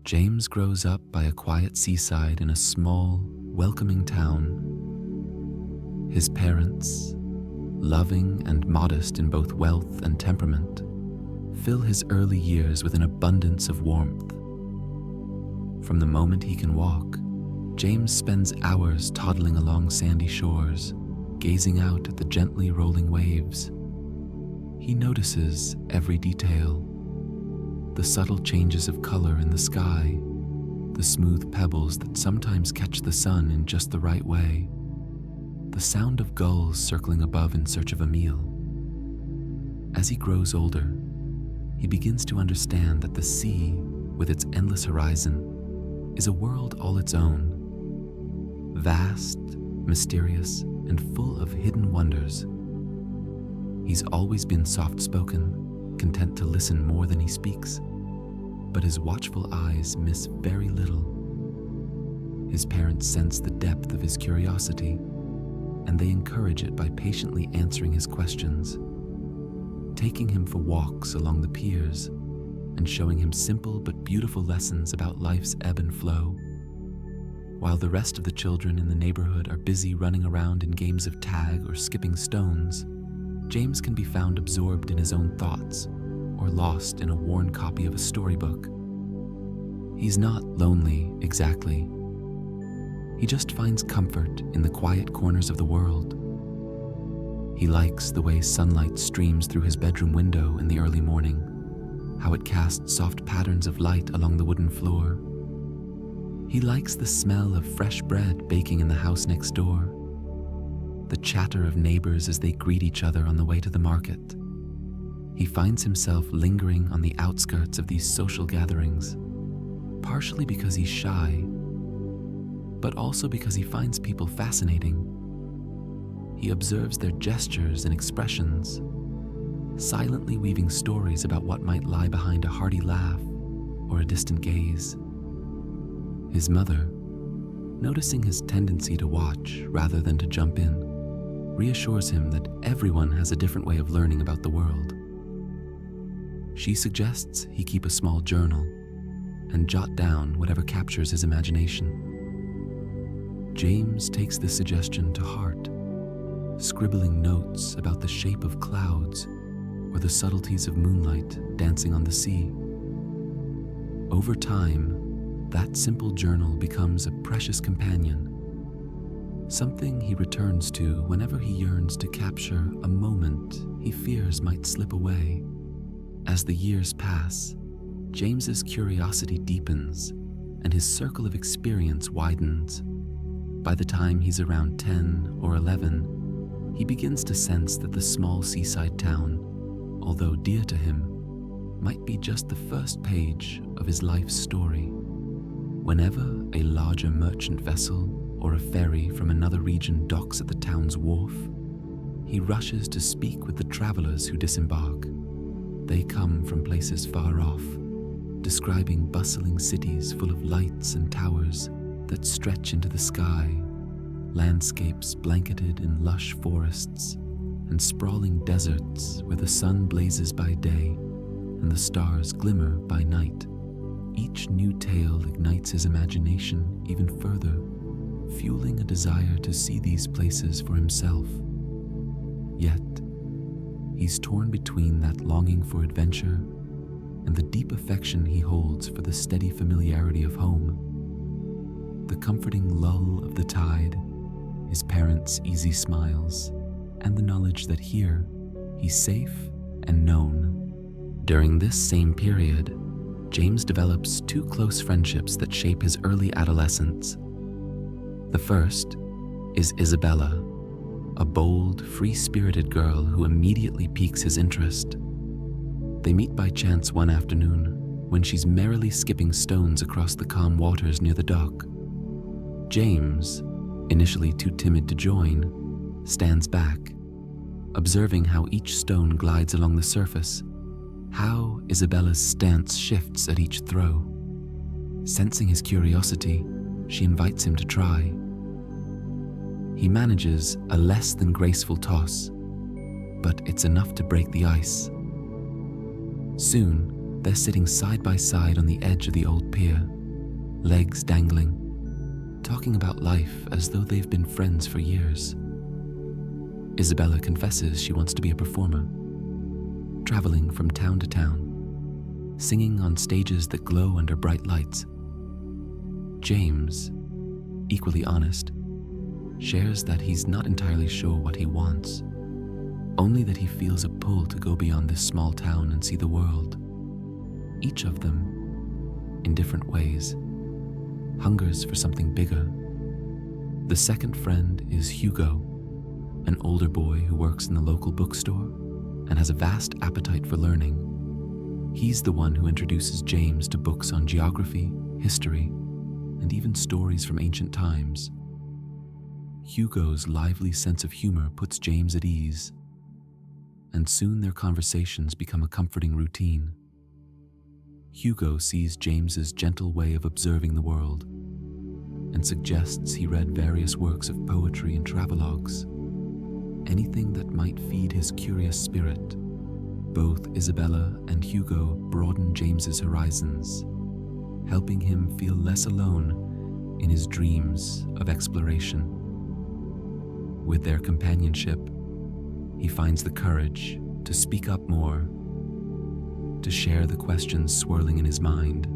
James grows up by a quiet seaside in a small, welcoming town. His parents, loving and modest in both wealth and temperament, fill his early years with an abundance of warmth. From the moment he can walk, James spends hours toddling along sandy shores, gazing out at the gently rolling waves. He notices every detail: the subtle changes of color in the sky, the smooth pebbles that sometimes catch the sun in just the right way, the sound of gulls circling above in search of a meal. As he grows older, he begins to understand that the sea, with its endless horizon, is a world all its own, vast, mysterious, and full of hidden wonders. He's always been soft-spoken, content to listen more than he speaks, but his watchful eyes miss very little. His parents sense the depth of his curiosity, and they encourage it by patiently answering his questions, taking him for walks along the piers, and showing him simple but beautiful lessons about life's ebb and flow. While the rest of the children in the neighborhood are busy running around in games of tag or skipping stones, James can be found absorbed in his own thoughts or lost in a worn copy of a storybook. He's not lonely, exactly. He just finds comfort in the quiet corners of the world. He likes the way sunlight streams through his bedroom window in the early morning, how it casts soft patterns of light along the wooden floor. He likes the smell of fresh bread baking in the house next door, the chatter of neighbors as they greet each other on the way to the market. He finds himself lingering on the outskirts of these social gatherings, partially because he's shy, but also because he finds people fascinating. He observes their gestures and expressions, silently weaving stories about what might lie behind a hearty laugh or a distant gaze. His mother, noticing his tendency to watch rather than to jump in, reassures him that everyone has a different way of learning about the world. She suggests he keep a small journal and jot down whatever captures his imagination. James takes this suggestion to heart, scribbling notes about the shape of clouds or the subtleties of moonlight dancing on the sea. Over time, that simple journal becomes a precious companion, something he returns to whenever he yearns to capture a moment he fears might slip away. As the years pass, James's curiosity deepens and his circle of experience widens. By the time he's around 10 or 11, he begins to sense that the small seaside town, although dear to him, might be just the first page of his life's story. Whenever a larger merchant vessel or a ferry from another region docks at the town's wharf, he rushes to speak with the travelers who disembark. They come from places far off, describing bustling cities full of lights and towers that stretch into the sky, landscapes blanketed in lush forests, and sprawling deserts where the sun blazes by day and the stars glimmer by night. Each new tale ignites his imagination even further, fueling a desire to see these places for himself. Yet, he's torn between that longing for adventure and the deep affection he holds for the steady familiarity of home. The comforting lull of the tide, his parents' easy smiles, and the knowledge that here, he's safe and known. During this same period, James develops two close friendships that shape his early adolescence. The first is Isabella, a bold, free-spirited girl who immediately piques his interest. They meet by chance one afternoon when she's merrily skipping stones across the calm waters near the dock. James, initially too timid to join, stands back, observing how each stone glides along the surface, how Isabella's stance shifts at each throw. Sensing his curiosity, she invites him to try. He manages a less than graceful toss, but it's enough to break the ice. Soon, They're sitting side by side on the edge of the old pier, legs dangling, talking about life as though they've been friends for years. Isabella confesses she wants to be a performer, traveling from town to town, singing on stages that glow under bright lights. James, equally honest, shares that he's not entirely sure what he wants, only that he feels a pull to go beyond this small town and see the world. Each of them, in different ways, hungers for something bigger. The second friend is Hugo, an older boy who works in the local bookstore and has a vast appetite for learning. He's the one who introduces James to books on geography, history, and even stories from ancient times. Hugo's lively sense of humor puts James at ease, and soon their conversations become a comforting routine. Hugo sees James's gentle way of observing the world and suggests he read various works of poetry and travelogues, anything that might feed his curious spirit. Both Isabella and Hugo broaden James's horizons, helping him feel less alone in his dreams of exploration. With their companionship, he finds the courage to speak up more, to share the questions swirling in his mind.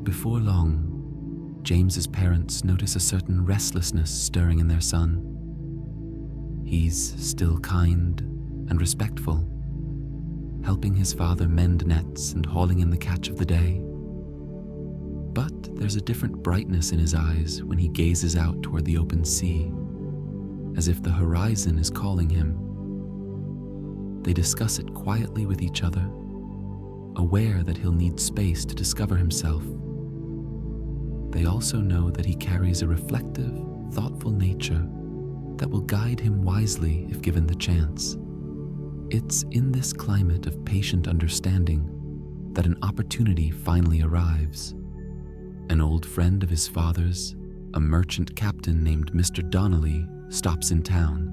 Before long, James's parents notice a certain restlessness stirring in their son. He's still kind and respectful, helping his father mend nets and hauling in the catch of the day. But there's a different brightness in his eyes when he gazes out toward the open sea, as if the horizon is calling him. They discuss it quietly with each other, aware that he'll need space to discover himself. They also know that he carries a reflective, thoughtful nature that will guide him wisely if given the chance. It's in this climate of patient understanding that an opportunity finally arrives. An old friend of his father's, a merchant captain named Mr. Donnelly, stops in town.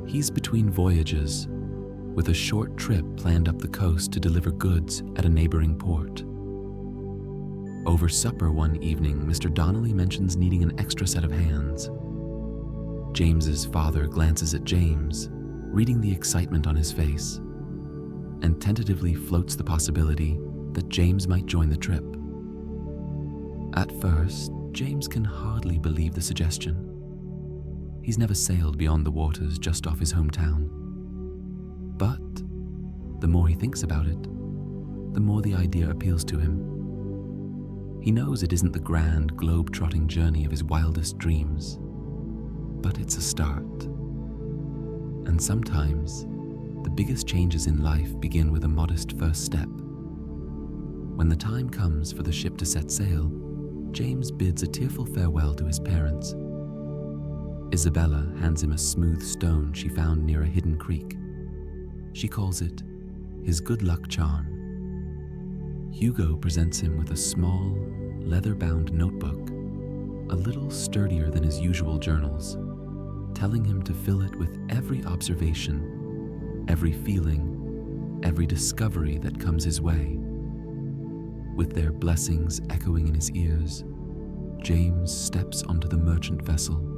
He's between voyages, with a short trip planned up the coast to deliver goods at a neighboring port. Over supper one evening, Mr. Donnelly mentions needing an extra set of hands. James's father glances at James, reading the excitement on his face, and tentatively floats the possibility that James might join the trip. At first, James can hardly believe the suggestion. He's never sailed beyond the waters just off his hometown. But the more he thinks about it, the more the idea appeals to him. He knows it isn't the grand, globe-trotting journey of his wildest dreams, but it's a start. And sometimes, the biggest changes in life begin with a modest first step. When the time comes for the ship to set sail, James bids a tearful farewell to his parents. Isabella hands him a smooth stone she found near a hidden creek. She calls it his good luck charm. Hugo presents him with a small, leather-bound notebook, a little sturdier than his usual journals, telling him to fill it with every observation, every feeling, every discovery that comes his way. With their blessings echoing in his ears, James steps onto the merchant vessel.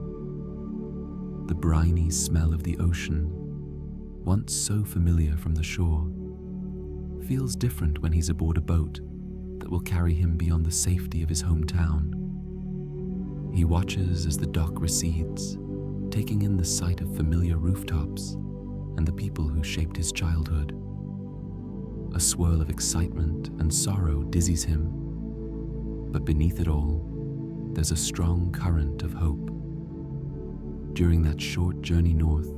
The briny smell of the ocean, once so familiar from the shore, feels different when he's aboard a boat that will carry him beyond the safety of his hometown. He watches as the dock recedes, taking in the sight of familiar rooftops and the people who shaped his childhood. A swirl of excitement and sorrow dizzies him, but beneath it all, there's a strong current of hope. During that short journey north,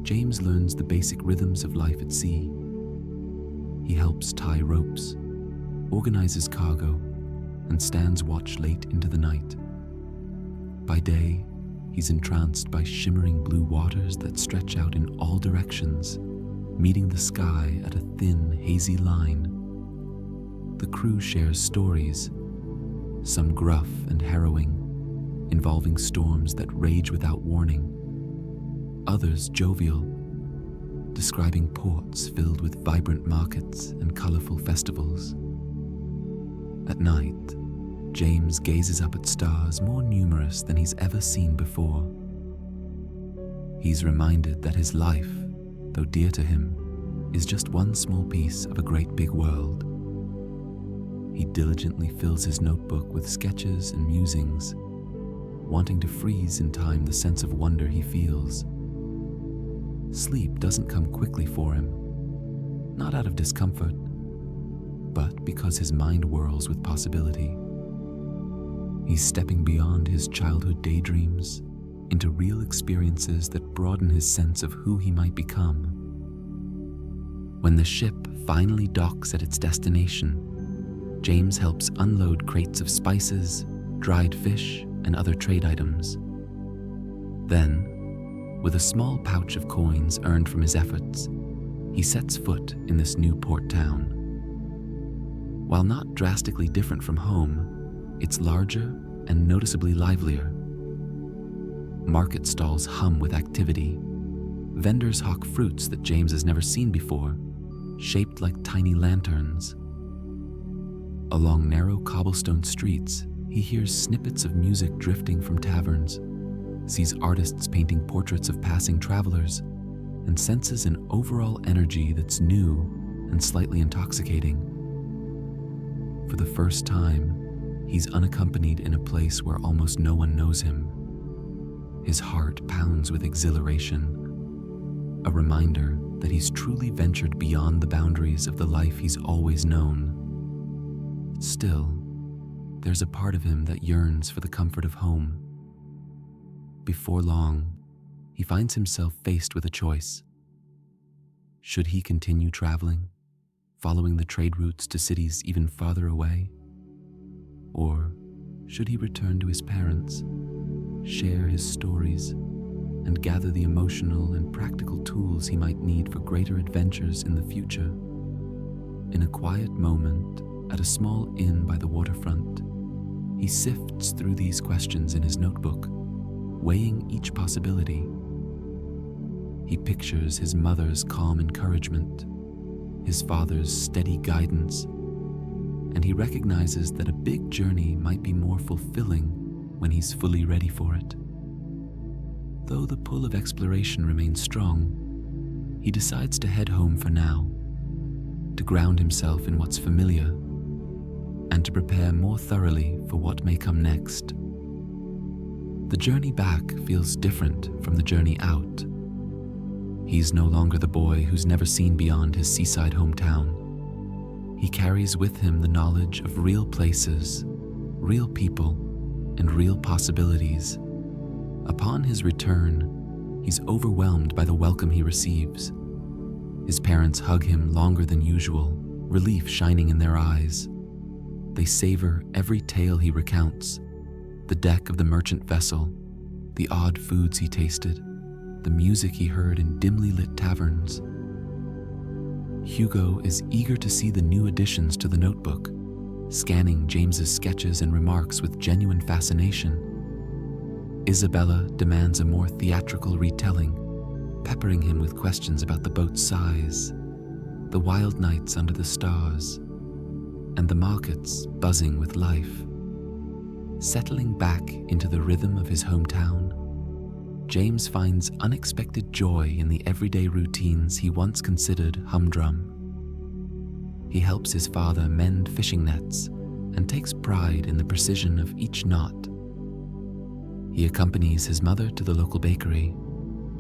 James learns the basic rhythms of life at sea. He helps tie ropes, organizes cargo, and stands watch late into the night. By day, he's entranced by shimmering blue waters that stretch out in all directions, meeting the sky at a thin, hazy line. The crew shares stories, some gruff and harrowing, involving storms that rage without warning, others jovial, describing ports filled with vibrant markets and colorful festivals. At night, James gazes up at stars more numerous than he's ever seen before. He's reminded that his life, though dear to him, is just one small piece of a great big world. He diligently fills his notebook with sketches and musings, wanting to freeze in time the sense of wonder he feels. Sleep doesn't come quickly for him, not out of discomfort, but because his mind whirls with possibility. He's stepping beyond his childhood daydreams into real experiences that broaden his sense of who he might become. When the ship finally docks at its destination, James helps unload crates of spices, dried fish, and other trade items. Then, with a small pouch of coins earned from his efforts, he sets foot in this new port town. While not drastically different from home, it's larger and noticeably livelier. Market stalls hum with activity. Vendors hawk fruits that James has never seen before, shaped like tiny lanterns. Along narrow cobblestone streets, he hears snippets of music drifting from taverns, sees artists painting portraits of passing travelers, and senses an overall energy that's new and slightly intoxicating. For the first time, he's unaccompanied in a place where almost no one knows him. His heart pounds with exhilaration, a reminder that he's truly ventured beyond the boundaries of the life he's always known. Still, there's a part of him that yearns for the comfort of home. Before long, he finds himself faced with a choice. Should he continue traveling, following the trade routes to cities even farther away? Or should he return to his parents, share his stories, and gather the emotional and practical tools he might need for greater adventures in the future? In a quiet moment at a small inn by the waterfront, he sifts through these questions in his notebook, weighing each possibility. He pictures his mother's calm encouragement, his father's steady guidance, and he recognizes that a big journey might be more fulfilling when he's fully ready for it. Though the pull of exploration remains strong, he decides to head home for now, to ground himself in what's familiar, and to prepare more thoroughly for what may come next. The journey back feels different from the journey out. He's no longer the boy who's never seen beyond his seaside hometown. He carries with him the knowledge of real places, real people, and real possibilities. Upon his return, he's overwhelmed by the welcome he receives. His parents hug him longer than usual, relief shining in their eyes. They savor every tale he recounts, the deck of the merchant vessel, the odd foods he tasted, the music he heard in dimly lit taverns. Hugo is eager to see the new additions to the notebook, scanning James's sketches and remarks with genuine fascination. Isabella demands a more theatrical retelling, peppering him with questions about the boat's size, the wild nights under the stars, and the markets buzzing with life. Settling back into the rhythm of his hometown, James finds unexpected joy in the everyday routines he once considered humdrum. He helps his father mend fishing nets and takes pride in the precision of each knot. He accompanies his mother to the local bakery,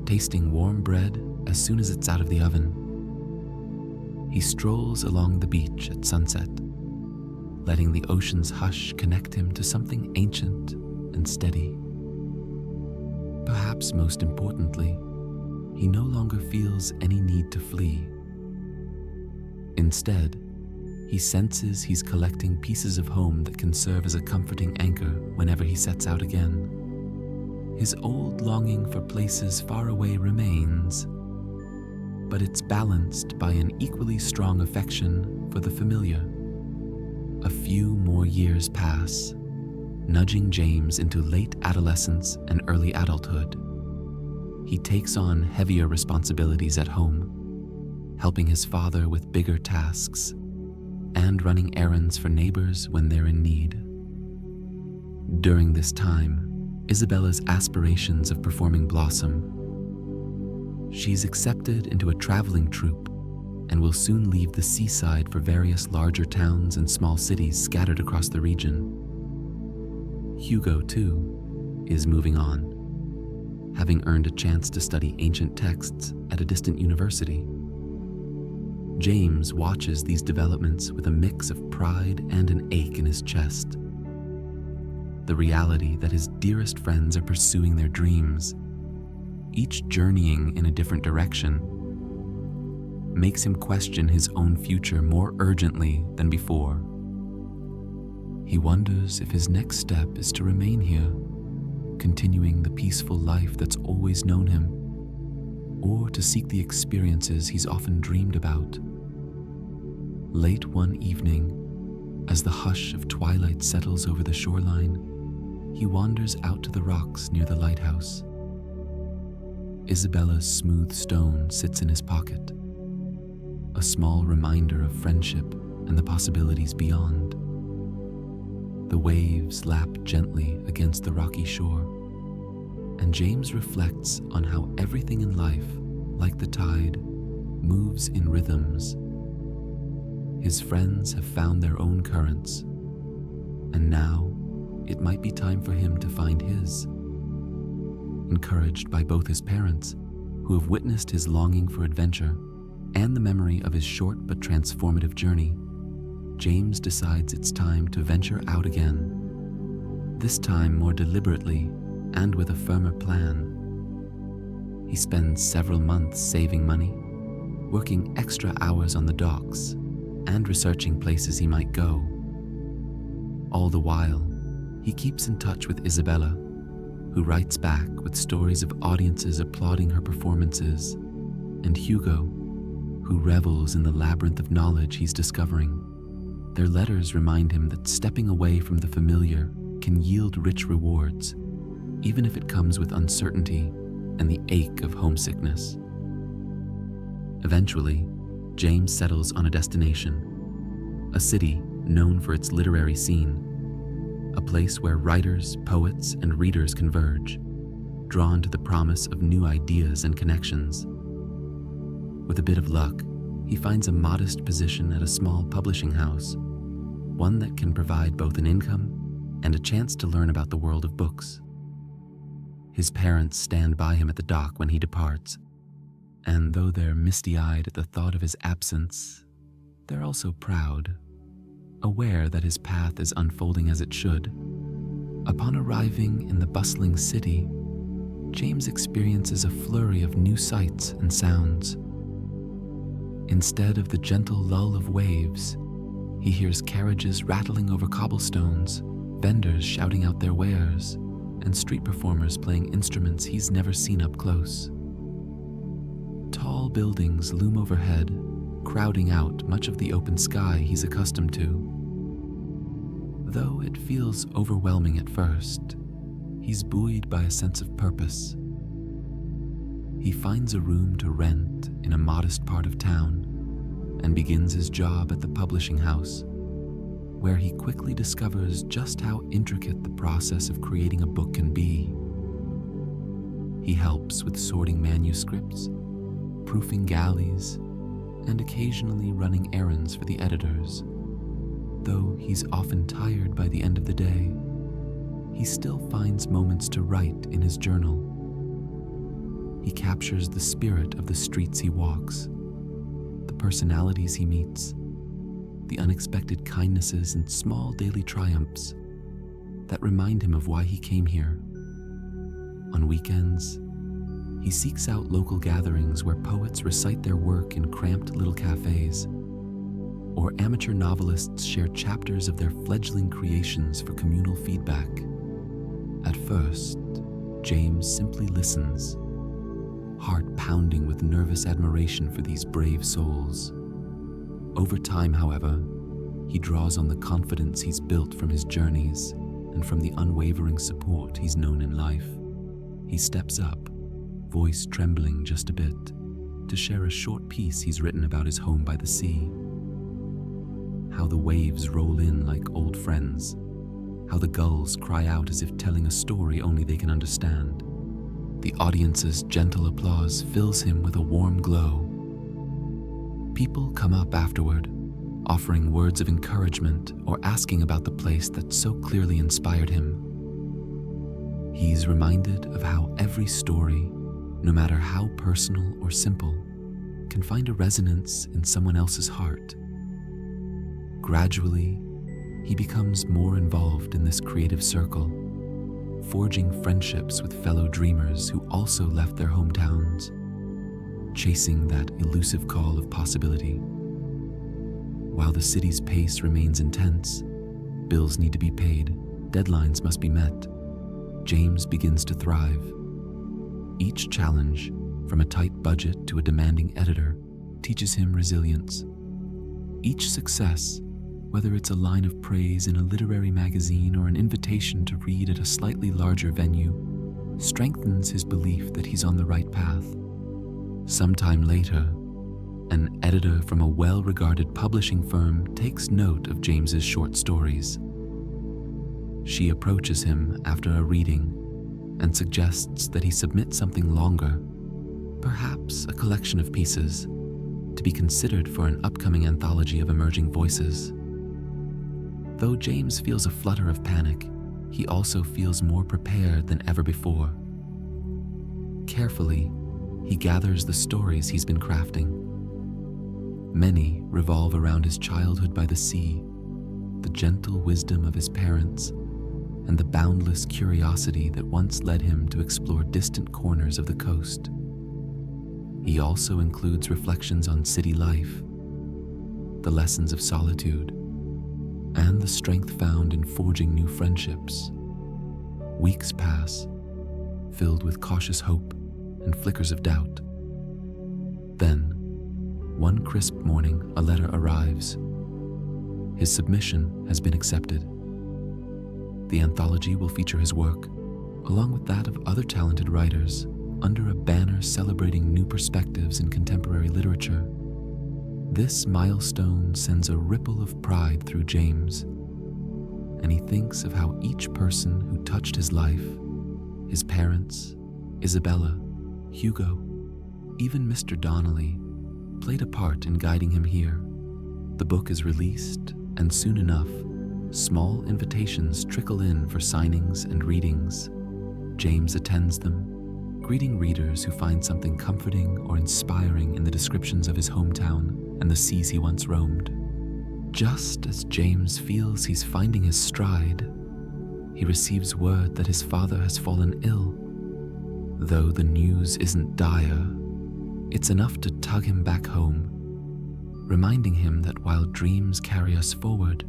tasting warm bread as soon as it's out of the oven. He strolls along the beach at sunset, letting the ocean's hush connect him to something ancient and steady. Perhaps most importantly, he no longer feels any need to flee. Instead, he senses he's collecting pieces of home that can serve as a comforting anchor whenever he sets out again. His old longing for places far away remains, but it's balanced by an equally strong affection for the familiar. A few more years pass, nudging James into late adolescence and early adulthood. He takes on heavier responsibilities at home, helping his father with bigger tasks, and running errands for neighbors when they're in need. During this time, Isabella's aspirations of performing blossom. She's accepted into a traveling troupe and will soon leave the seaside for various larger towns and small cities scattered across the region. Hugo, too, is moving on, having earned a chance to study ancient texts at a distant university. James watches these developments with a mix of pride and an ache in his chest. The reality that his dearest friends are pursuing their dreams, each journeying in a different direction, makes him question his own future more urgently than before. He wonders if his next step is to remain here, continuing the peaceful life that's always known him, or to seek the experiences he's often dreamed about. Late one evening, as the hush of twilight settles over the shoreline, he wanders out to the rocks near the lighthouse. Isabella's smooth stone sits in his pocket, a small reminder of friendship and the possibilities beyond. The waves lap gently against the rocky shore, and James reflects on how everything in life, like the tide, moves in rhythms. His friends have found their own currents, and now it might be time for him to find his. Encouraged by both his parents, who have witnessed his longing for adventure, and the memory of his short but transformative journey, James decides it's time to venture out again, this time more deliberately and with a firmer plan. He spends several months saving money, working extra hours on the docks, and researching places he might go. All the while, he keeps in touch with Isabella, who writes back with stories of audiences applauding her performances, and Hugo, who revels in the labyrinth of knowledge he's discovering. Their letters remind him that stepping away from the familiar can yield rich rewards, even if it comes with uncertainty and the ache of homesickness. Eventually, James settles on a destination, a city known for its literary scene, a place where writers, poets, and readers converge, drawn to the promise of new ideas and connections. With a bit of luck, he finds a modest position at a small publishing house, one that can provide both an income and a chance to learn about the world of books. His parents stand by him at the dock when he departs, and though they're misty-eyed at the thought of his absence, they're also proud, aware that his path is unfolding as it should. Upon arriving in the bustling city, James experiences a flurry of new sights and sounds. Instead of the gentle lull of waves, he hears carriages rattling over cobblestones, vendors shouting out their wares, and street performers playing instruments he's never seen up close. Tall buildings loom overhead, crowding out much of the open sky he's accustomed to. Though it feels overwhelming at first, he's buoyed by a sense of purpose. He finds a room to rent in a modest part of town and begins his job at the publishing house, where he quickly discovers just how intricate the process of creating a book can be. He helps with sorting manuscripts, proofing galleys, and occasionally running errands for the editors. Though he's often tired by the end of the day, he still finds moments to write in his journal. He captures the spirit of the streets he walks, the personalities he meets, the unexpected kindnesses and small daily triumphs that remind him of why he came here. On weekends, he seeks out local gatherings where poets recite their work in cramped little cafes, or amateur novelists share chapters of their fledgling creations for communal feedback. At first, James simply listens, heart pounding with nervous admiration for these brave souls. Over time, however, he draws on the confidence he's built from his journeys and from the unwavering support he's known in life. He steps up, voice trembling just a bit, to share a short piece he's written about his home by the sea. How the waves roll in like old friends, how the gulls cry out as if telling a story only they can understand. The audience's gentle applause fills him with a warm glow. People come up afterward, offering words of encouragement or asking about the place that so clearly inspired him. He's reminded of how every story, no matter how personal or simple, can find a resonance in someone else's heart. Gradually, he becomes more involved in this creative circle, forging friendships with fellow dreamers who also left their hometowns, chasing that elusive call of possibility. While the city's pace remains intense, bills need to be paid, deadlines must be met, James begins to thrive. Each challenge, from a tight budget to a demanding editor, teaches him resilience. Each success, whether it's a line of praise in a literary magazine or an invitation to read at a slightly larger venue, strengthens his belief that he's on the right path. Sometime later, an editor from a well-regarded publishing firm takes note of James's short stories. She approaches him after a reading and suggests that he submit something longer, perhaps a collection of pieces, to be considered for an upcoming anthology of emerging voices. Though James feels a flutter of panic, he also feels more prepared than ever before. Carefully, he gathers the stories he's been crafting. Many revolve around his childhood by the sea, the gentle wisdom of his parents, and the boundless curiosity that once led him to explore distant corners of the coast. He also includes reflections on city life, the lessons of solitude, and the strength found in forging new friendships. Weeks pass, filled with cautious hope and flickers of doubt. Then, one crisp morning, a letter arrives. His submission has been accepted. The anthology will feature his work, along with that of other talented writers, under a banner celebrating new perspectives in contemporary literature. This milestone sends a ripple of pride through James, and he thinks of how each person who touched his life, his parents, Isabella, Hugo, even Mr. Donnelly, played a part in guiding him here. The book is released, and soon enough, small invitations trickle in for signings and readings. James attends them, greeting readers who find something comforting or inspiring in the descriptions of his hometown and the seas he once roamed. Just as James feels he's finding his stride, he receives word that his father has fallen ill. Though the news isn't dire, it's enough to tug him back home, reminding him that while dreams carry us forward,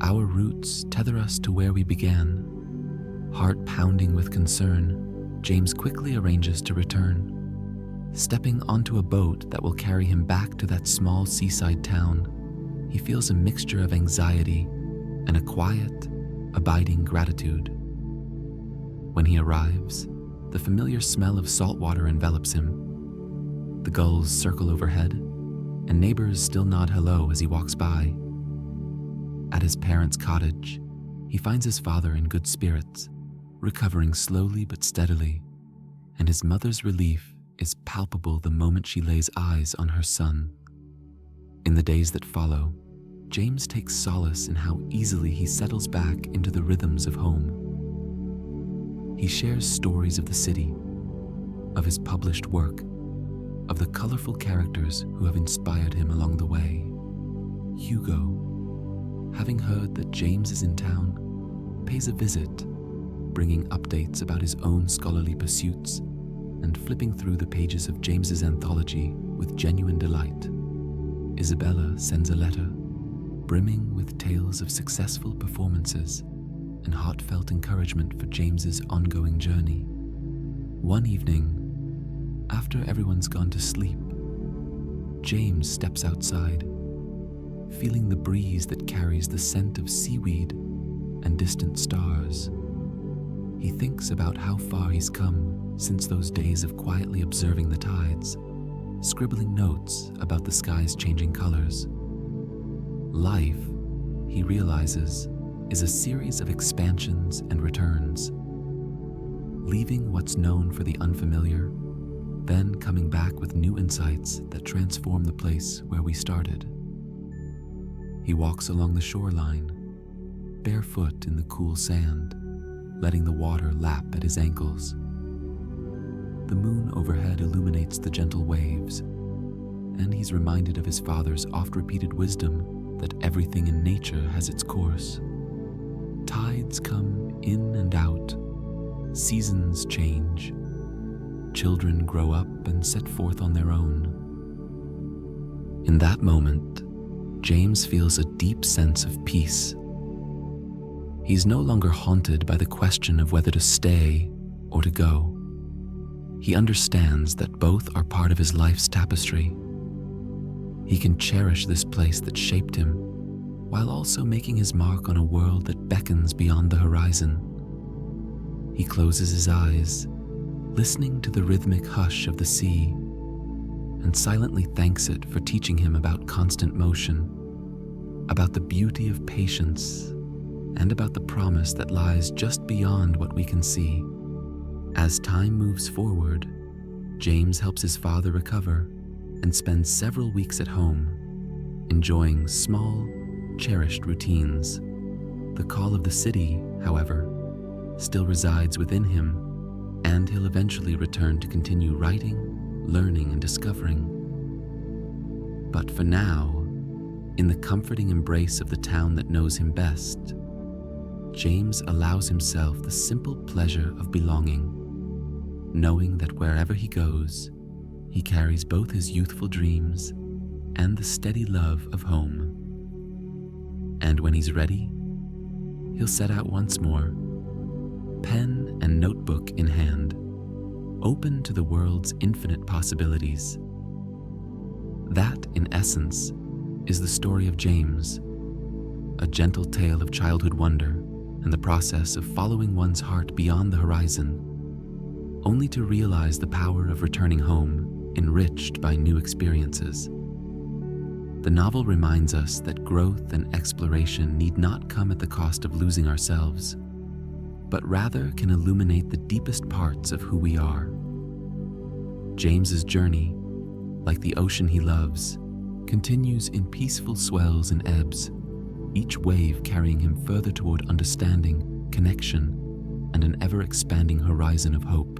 our roots tether us to where we began. Heart pounding with concern, James quickly arranges to return. Stepping onto a boat that will carry him back to that small seaside town, he feels a mixture of anxiety and a quiet, abiding gratitude. When he arrives, the familiar smell of salt water envelops him. The gulls circle overhead, and neighbors still nod hello as he walks by. At his parents' cottage, he finds his father in good spirits, recovering slowly but steadily, and his mother's relief is palpable the moment she lays eyes on her son. In the days that follow, James takes solace in how easily he settles back into the rhythms of home. He shares stories of the city, of his published work, of the colorful characters who have inspired him along the way. Hugo, having heard that James is in town, pays a visit, bringing updates about his own scholarly pursuits and flipping through the pages of James's anthology with genuine delight. Isabella sends a letter, brimming with tales of successful performances and heartfelt encouragement for James's ongoing journey. One evening, after everyone's gone to sleep, James steps outside, feeling the breeze that carries the scent of seaweed and distant stars. He thinks about how far he's come since those days of quietly observing the tides, scribbling notes about the sky's changing colors. Life, he realizes, is a series of expansions and returns, leaving what's known for the unfamiliar, then coming back with new insights that transform the place where we started. He walks along the shoreline, barefoot in the cool sand, letting the water lap at his ankles. The moon overhead illuminates the gentle waves, and he's reminded of his father's oft-repeated wisdom that everything in nature has its course. Tides come in and out, seasons change, children grow up and set forth on their own. In that moment, James feels a deep sense of peace. He's no longer haunted by the question of whether to stay or to go. He understands that both are part of his life's tapestry. He can cherish this place that shaped him, while also making his mark on a world that beckons beyond the horizon. He closes his eyes, listening to the rhythmic hush of the sea, and silently thanks it for teaching him about constant motion, about the beauty of patience, and about the promise that lies just beyond what we can see. As time moves forward, James helps his father recover and spends several weeks at home, enjoying small, cherished routines. The call of the city, however, still resides within him, and he'll eventually return to continue writing, learning, and discovering. But for now, in the comforting embrace of the town that knows him best, James allows himself the simple pleasure of belonging, knowing that wherever he goes, he carries both his youthful dreams and the steady love of home. And when he's ready, he'll set out once more, pen and notebook in hand, open to the world's infinite possibilities. That, in essence, is the story of James, a gentle tale of childhood wonder and the process of following one's heart beyond the horizon, only to realize the power of returning home, enriched by new experiences. The novel reminds us that growth and exploration need not come at the cost of losing ourselves, but rather can illuminate the deepest parts of who we are. James's journey, like the ocean he loves, continues in peaceful swells and ebbs, each wave carrying him further toward understanding, connection, and an ever-expanding horizon of hope.